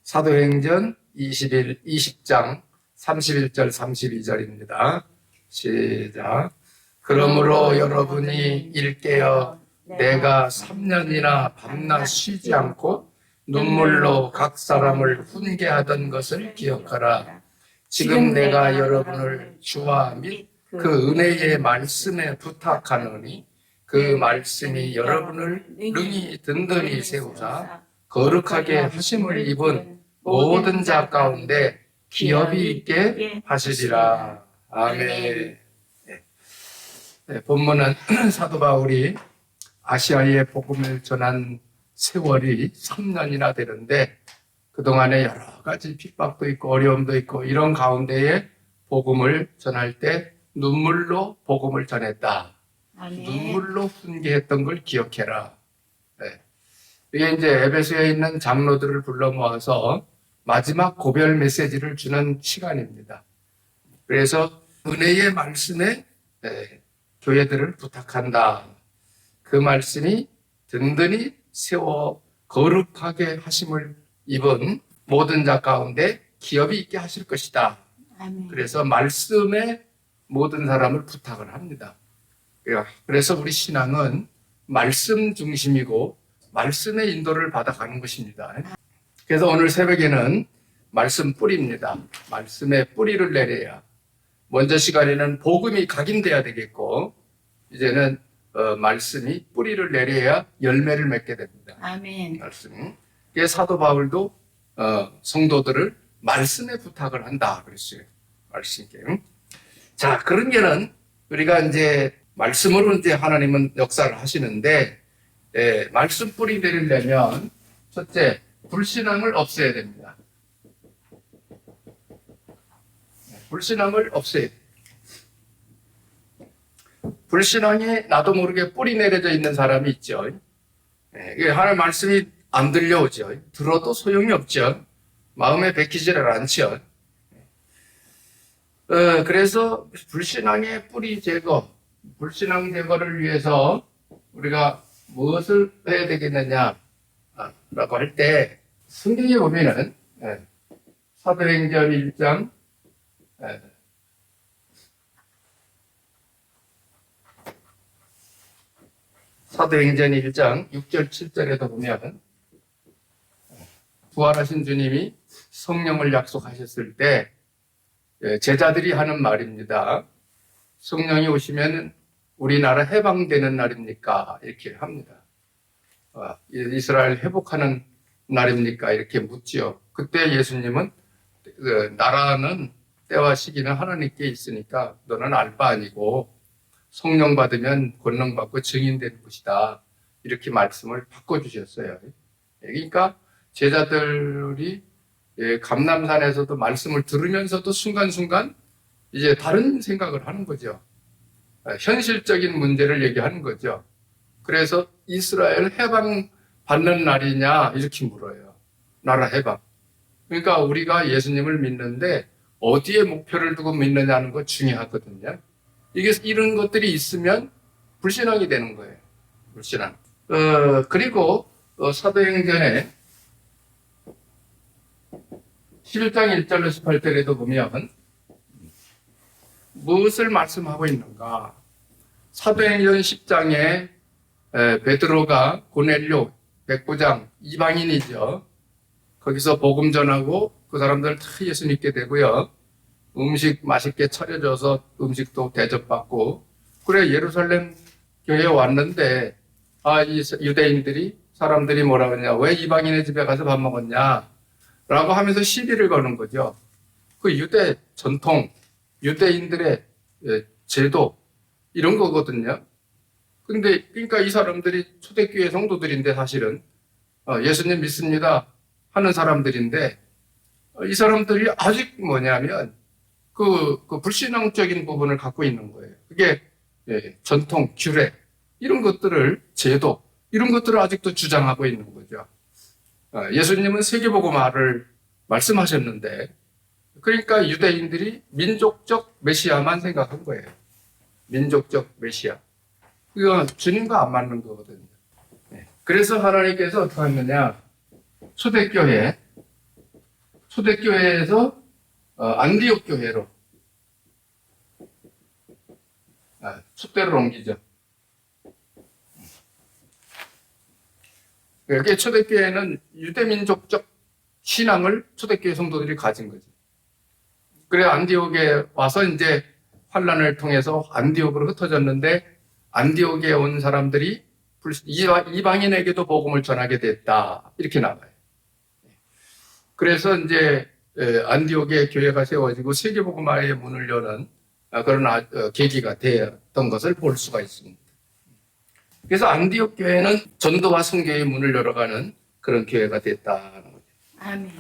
사도행전 20장 31절 32절입니다. 시작. 그러므로 여러분이 일깨어 내가 3년이나 밤낮 쉬지 않고 눈물로 각 사람을 훈계하던 것을 기억하라. 지금 내가 여러분을 주와 및 그 은혜의 말씀에 부탁하노니 그 말씀이 여러분을 능히 든든히 세우사 거룩하게 하심을 입은 모든 자 가운데 기업이 있게 하시리라. 아멘. 네, 본문은 사도 바울이 아시아에 복음을 전한 세월이 3년이나 되는데 그동안에 여러 가지 핍박도 있고 어려움도 있고 이런 가운데에 복음을 전할 때 눈물로 복음을 전했다. 아멘. 눈물로 훈계했던 걸 기억해라. 네. 이게 이제 에베소에 있는 장로들을 불러 모아서 마지막 고별 메시지를 주는 시간입니다. 그래서 은혜의 말씀에 교회들을 부탁한다. 그 말씀이 든든히 세워 거룩하게 하심을 입은 모든 자 가운데 기업이 있게 하실 것이다. 아멘. 그래서 말씀에 모든 사람을 부탁을 합니다. 그래서 우리 신앙은 말씀 중심이고 말씀의 인도를 받아가는 것입니다. 그래서 오늘 새벽에는 말씀 뿌리입니다. 말씀의 뿌리를 내려야 먼저 시간에는 복음이 각인돼야 되겠고 이제는 말씀이 뿌리를 내려야 열매를 맺게 됩니다. 아멘. 말씀. 그래서 사도 바울도 성도들을 말씀에 부탁을 한다 그랬어요. 말씀께. 자, 그런 게는 우리가 이제 말씀으로 이제 하나님은 역사를 하시는데 말씀 뿌리 내리려면 첫째 불신앙을 없애야 됩니다. 불신앙을 없애야 돼요. 불신앙이 나도 모르게 뿌리 내려져 있는 사람이 있죠. 하나님 말씀이 안 들려오죠. 들어도 소용이 없죠. 마음에 베끼지를 않죠. 그래서 불신앙의 뿌리 제거, 불신앙 제거를 위해서 우리가 무엇을 해야 되겠느냐라고 할 때 성경에 보면은 사도행전 1장 사도행전 1장 6절 7절에도 보면 부활하신 주님이 성령을 약속하셨을 때 제자들이 하는 말입니다. 성령이 오시면 우리나라 해방되는 날입니까? 이렇게 합니다. 이스라엘 회복하는 날입니까? 이렇게 묻지요. 그때 예수님은 나라는 때와 시기는 하나님께 있으니까 너는 알 바 아니고 성령 받으면 권능 받고 증인되는 것이다. 이렇게 말씀을 바꿔주셨어요. 그러니까 제자들이 감람산에서도 말씀을 들으면서도 순간순간 이제 다른 생각을 하는 거죠. 현실적인 문제를 얘기하는 거죠. 그래서 이스라엘 해방 받는 날이냐 이렇게 물어요. 나라 해방. 그러니까 우리가 예수님을 믿는데 어디에 목표를 두고 믿느냐는 거 중요하거든요. 이런 것들이 있으면 불신앙이 되는 거예요. 불신앙. 그리고 사도행전에 11장 1절에서 8절에도 보면 무엇을 말씀하고 있는가? 사도행전 10장에 베드로가 고넬료 백부장 이방인이죠. 거기서 복음 전하고 그 사람들 다 예수 믿게 되고요. 음식 맛있게 차려줘서 음식도 대접받고 그래 예루살렘 교회에 왔는데 이 유대인들이 사람들이 뭐라고 하냐 왜 이방인의 집에 가서 밥 먹었냐 라고 하면서 시비를 거는 거죠. 그 유대 전통 유대인들의 제도 이런 거거든요. 근데 그러니까 이 사람들이 초대교회 성도들인데 사실은 예수님 믿습니다 하는 사람들인데 이 사람들이 아직 뭐냐면 그 불신앙적인 부분을 갖고 있는 거예요. 그게 전통, 규례 이런 것들을 제도 이런 것들을 아직도 주장하고 있는 거죠. 예수님은 세계복음화를 말씀하셨는데 그러니까 유대인들이 민족적 메시아만 생각한 거예요. 민족적 메시아. 그건 주님과 안 맞는 거거든요. 그래서 하나님께서 어떻게 하느냐 초대교회 초대교회에서 안디옥 교회로 촛대를 옮기죠. 여기 초대교회는 유대민족적 신앙을 초대교회 성도들이 가진 거지. 그래 안디옥에 와서 이제 환란을 통해서 안디옥으로 흩어졌는데 안디옥에 온 사람들이 이방인에게도 복음을 전하게 됐다. 이렇게 나와요. 그래서 이제 안디옥에 교회가 세워지고 세계복음화의 문을 여는 그런 계기가 되었던 것을 볼 수가 있습니다. 그래서 안디옥 교회는 전도와 선교의 문을 열어가는 그런 교회가 됐다는 거죠. 아멘.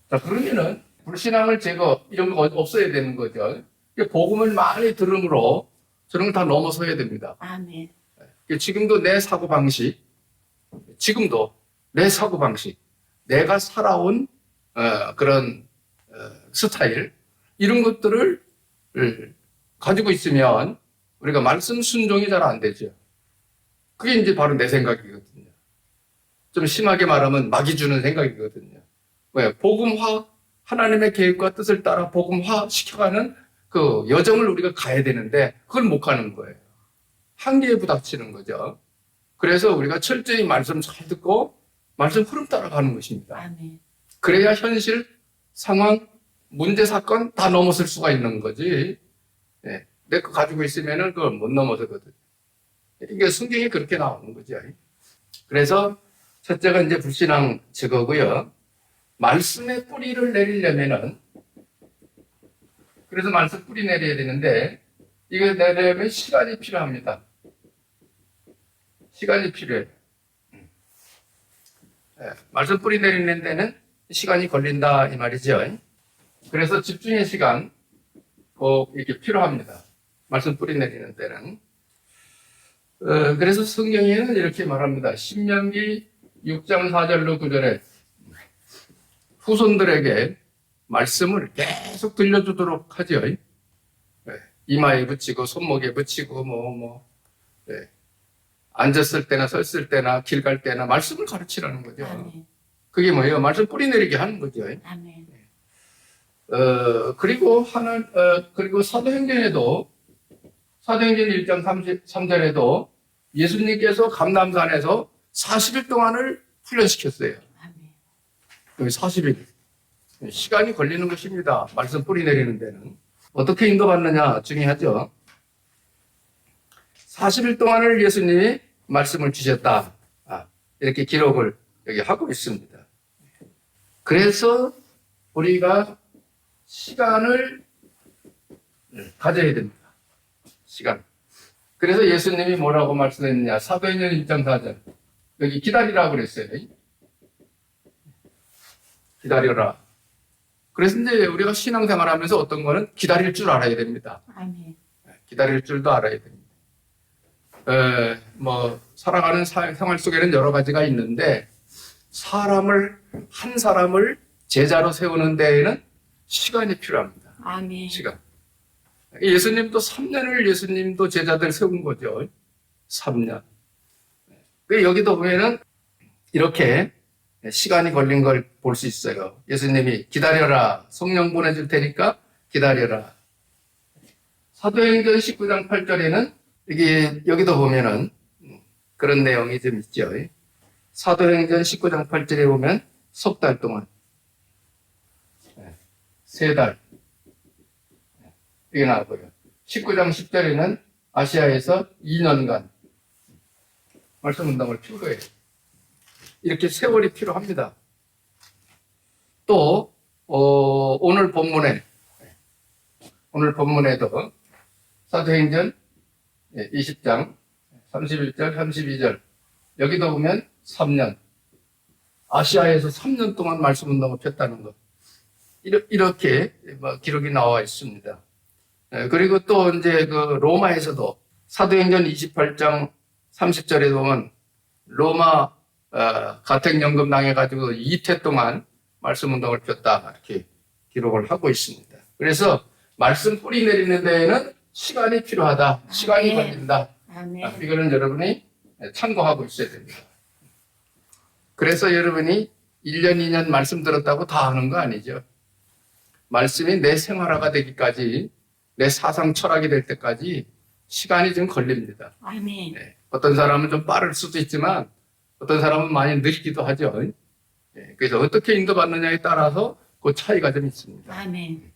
자, 그러면은 불신앙을 제거 이런 거 없어야 되는 거죠. 복음을 많이 들음으로 저런 걸 다 넘어서야 됩니다. 아멘. 지금도 내 사고방식, 내가 살아온 그런 스타일 이런 것들을 가지고 있으면 우리가 말씀 순종이 잘 안 되죠. 그게 이제 바로 내 생각이거든요. 좀 심하게 말하면 마귀 주는 생각이거든요. 왜? 복음화, 하나님의 계획과 뜻을 따라 복음화 시켜가는 그 여정을 우리가 가야 되는데 그걸 못 가는 거예요. 한계에 부닥치는 거죠. 그래서 우리가 철저히 말씀 잘 듣고 말씀 흐름 따라가는 것입니다. 아멘. 그래야 현실, 상황, 문제, 사건 다 넘어설 수가 있는 거지. 내 거 가지고 있으면은 그걸 못 넘어서거든. 이게 성경이 그렇게 나오는 거죠. 그래서 첫째가 이제 불신앙 제거고요. 말씀의 뿌리를 내리려면은 그래서 말씀 뿌리 내려야 되는데 이거 내려면 시간이 필요합니다. 시간이 필요해요. 말씀 뿌리 내리는 데는 시간이 걸린다 이 말이죠. 그래서 집중의 시간 꼭 이렇게 필요합니다. 말씀 뿌리 내리는 데는. 그래서 성경에는 이렇게 말합니다. 신명기 6장 4절로 9절에 후손들에게 말씀을 계속 들려주도록 하죠. 이마에 붙이고 손목에 붙이고 앉았을 때나 섰을 때나 길 갈 때나 말씀을 가르치라는 거죠. 아멘. 그게 뭐예요? 말씀 뿌리 내리게 하는 거죠. 아멘. 그리고 사도행전 1장 33절에도 예수님께서 감람산에서 40일 동안을 훈련시켰어요. 아멘. 여기 40일. 시간이 걸리는 것입니다. 말씀 뿌리 내리는 데는. 어떻게 인도받느냐 중요하죠. 40일 동안을 예수님이 말씀을 주셨다. 이렇게 기록을 여기 하고 있습니다. 그래서 우리가 시간을 가져야 됩니다. 시간. 그래서 예수님이 뭐라고 말씀했느냐. 사도행전 1장 4절. 여기 기다리라고 그랬어요. 기다려라. 그래서 이제 우리가 신앙생활 하면서 어떤 거는 기다릴 줄 알아야 됩니다. 아멘. 기다릴 줄도 알아야 됩니다. 살아가는 생활 속에는 여러 가지가 있는데, 한 사람을 제자로 세우는 데에는 시간이 필요합니다. 아멘. 시간. 예수님도 3년을 예수님도 제자들 세운 거죠. 3년. 여기도 보면은 이렇게 시간이 걸린 걸 볼 수 있어요. 예수님이 기다려라. 성령 보내줄 테니까 기다려라. 사도행전 19장 8절에는 여기도 보면은 그런 내용이 좀 있죠. 사도행전 19장 8절에 보면 석 달 동안, 3달. 이게 나오고요. 19장 10절에는 아시아에서 2년간 말씀 운동을 핀 거예요. 이렇게 세월이 필요합니다. 또 오늘 본문에도 사도행전 20장 31절 32절 여기도 보면 3년 아시아에서 3년 동안 말씀 운동을 폈다는 것 이렇게 기록이 나와 있습니다. 그리고 또 이제 그 로마에서도 사도행전 28장 30절에 보면 로마 가택연금 당해가지고 2태 동안 말씀 운동을 폈다 이렇게 기록을 하고 있습니다. 그래서 말씀 뿌리 내리는 데에는 시간이 필요하다. 시간이 걸린다. 아멘. 이거는 여러분이 참고하고 있어야 됩니다. 그래서 여러분이 1년, 2년 말씀 들었다고 다 하는 거 아니죠. 말씀이 내 생활화가 되기까지, 내 사상 철학이 될 때까지 시간이 좀 걸립니다. 아멘. 네. 어떤 사람은 좀 빠를 수도 있지만 어떤 사람은 많이 느리기도 하죠. 네. 그래서 어떻게 인도받느냐에 따라서 그 차이가 좀 있습니다. 아멘.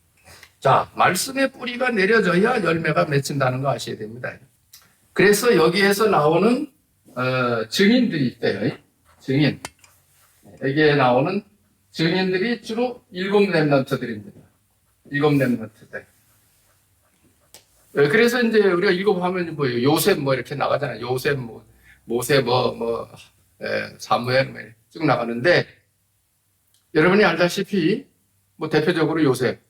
자, 말씀의 뿌리가 내려져야 열매가 맺힌다는 거 아셔야 됩니다. 그래서 여기에서 나오는 증인들이 있대요. 증인. 여기에 나오는 증인들이 주로 7 렘넌트들입니다. 7 렘넌트들. 그래서 이제 우리가 읽어보면 뭐 요셉 뭐 이렇게 나가잖아요. 요셉 뭐 모세 사무엘 뭐 쭉 나가는데 여러분이 알다시피 뭐 대표적으로 요셉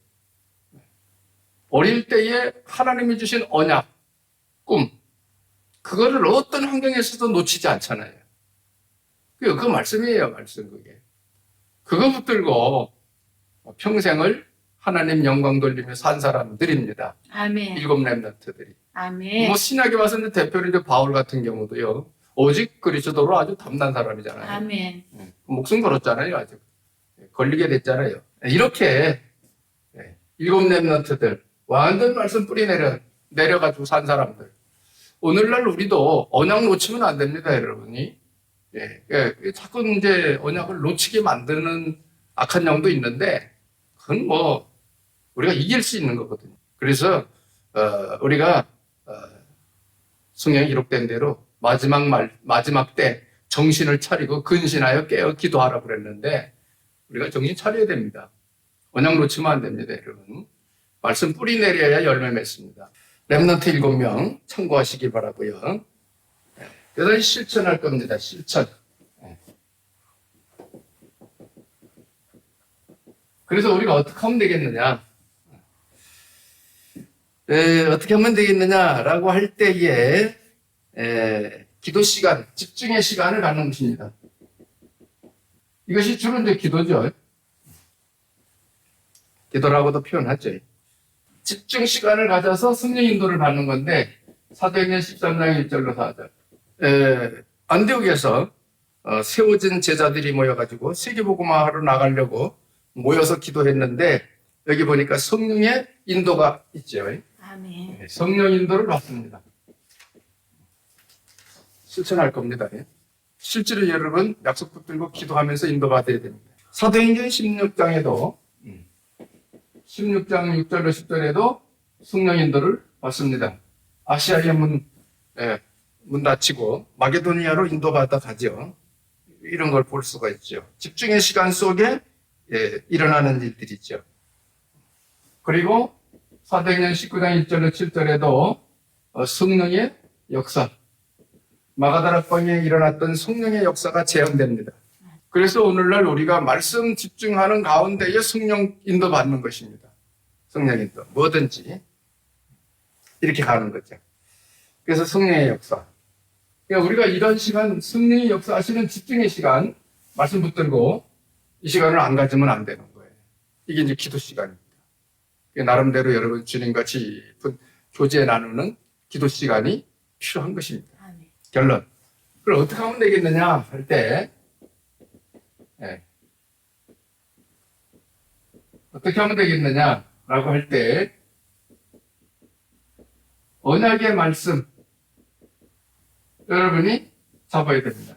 어릴 때에 하나님이 주신 언약, 꿈 그거를 어떤 환경에서도 놓치지 않잖아요. 그 말씀이에요, 말씀 그게. 그거 붙들고 평생을 하나님 영광 돌리며 산 사람들입니다. 아멘. 7 렘넌트들이. 아멘. 뭐 신약에 와서 이제 대표로 이제 바울 같은 경우도요. 오직 그리스도로 아주 담난 사람이잖아요. 아멘. 목숨 걸었잖아요, 아주. 걸리게 됐잖아요. 이렇게 7 렘넌트들 완전 말씀 뿌리 내려가지고 산 사람들. 오늘날 우리도 언약 놓치면 안 됩니다, 여러분이. 자꾸 이제 언약을 놓치게 만드는 악한 영도 있는데, 그건 뭐, 우리가 이길 수 있는 거거든요. 그래서, 우리가, 성경에 기록된 대로 마지막 때 정신을 차리고 근신하여 깨어 기도하라 그랬는데, 우리가 정신 차려야 됩니다. 언약 놓치면 안 됩니다, 여러분. 말씀 뿌리 내려야 열매 맺습니다. 렘넌트 7명 참고하시기 바라고요. 그래서 실천할 겁니다. 실천. 그래서 우리가 어떻게 하면 되겠느냐? 어떻게 하면 되겠느냐라고 할 때에 기도 시간, 집중의 시간을 갖는 것입니다. 이것이 주로 이제 기도죠. 기도라고도 표현하죠. 집중 시간을 가져서 성령 인도를 받는 건데 사도행전 13장 1절로 4절. 안디옥에서 세워진 제자들이 모여가지고 세계복음화하러 나가려고 모여서 기도했는데 여기 보니까 성령의 인도가 있죠. 아멘. 성령 인도를 받습니다. 실천할 겁니다. 실제로 여러분 약속 붙들고 기도하면서 인도받아야 됩니다. 사도행전 16장에도 16장 6절로 10절에도 성령 인도를 받습니다. 아시아의 문 닫히고 마게도니아로 인도받아 가죠. 이런 걸 볼 수가 있죠. 집중의 시간 속에 일어나는 일들이죠. 그리고 사도행전 19장 1절로 7절에도 성령의 역사, 마가다락방에 일어났던 성령의 역사가 재현됩니다. 그래서 오늘날 우리가 말씀 집중하는 가운데에 성령 인도 받는 것입니다. 성령 인도. 뭐든지 이렇게 가는 거죠. 그래서 성령의 역사. 그러니까 우리가 이런 시간, 성령의 역사하시는 집중의 시간, 말씀 붙들고 이 시간을 안 가지면 안 되는 거예요. 이게 이제 기도 시간입니다. 나름대로 여러분 주님과 깊은 교제 나누는 기도 시간이 필요한 것입니다. 아멘. 결론. 그걸 어떻게 하면 되겠느냐 할 때, 어떻게 하면 되겠느냐라고 할 때, 언약의 말씀, 여러분이 잡아야 됩니다.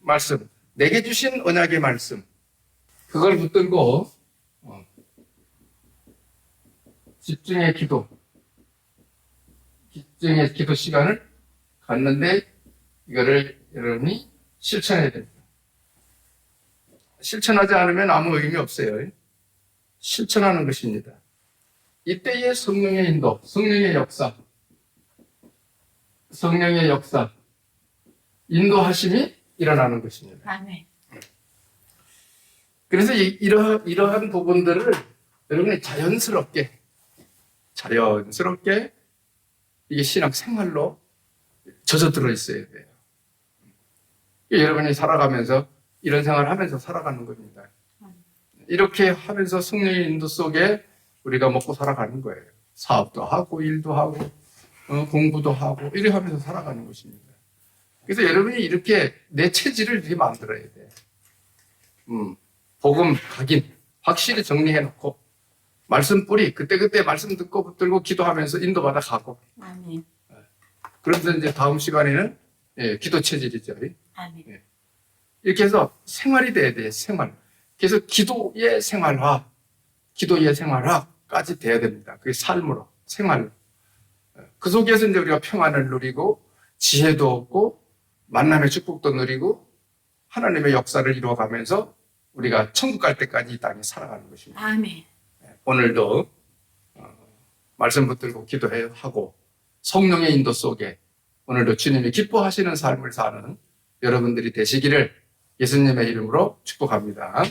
말씀. 내게 주신 언약의 말씀. 그걸 붙들고, 집중의 기도 시간을 갖는데, 이거를 여러분이 실천해야 됩니다. 실천하지 않으면 아무 의미 없어요. 실천하는 것입니다. 이때의 성령의 인도, 성령의 역사, 인도하심이 일어나는 것입니다. 아멘. 그래서 이러한 부분들을 여러분이 자연스럽게 이게 신앙 생활로 젖어들어 있어야 돼요. 여러분이 살아가면서 이런 생활을 하면서 살아가는 겁니다. 이렇게 하면서 성령의 인도 속에 우리가 먹고 살아가는 거예요. 사업도 하고 일도 하고 공부도 하고 이렇게 하면서 살아가는 것입니다. 그래서 여러분이 이렇게 내 체질을 이렇게 만들어야 돼요. 복음 각인 확실히 정리해 놓고 말씀 뿌리 그때그때 말씀 듣고 붙들고 기도하면서 인도받아 가고 아멘. 그러면서 이제 다음 시간에는 기도 체질이죠. 아멘. 이렇게 해서 생활이 돼야 돼요. 생활. 그래서 기도의 생활화까지 돼야 됩니다. 그게 삶으로, 생활로. 그 속에서 이제 우리가 평안을 누리고 지혜도 얻고 만남의 축복도 누리고 하나님의 역사를 이루어가면서 우리가 천국 갈 때까지 이 땅에 살아가는 것입니다. 아멘. 오늘도 말씀 붙들고 기도하고 성령의 인도 속에 오늘도 주님이 기뻐하시는 삶을 사는 여러분들이 되시기를 예수님의 이름으로 축복합니다.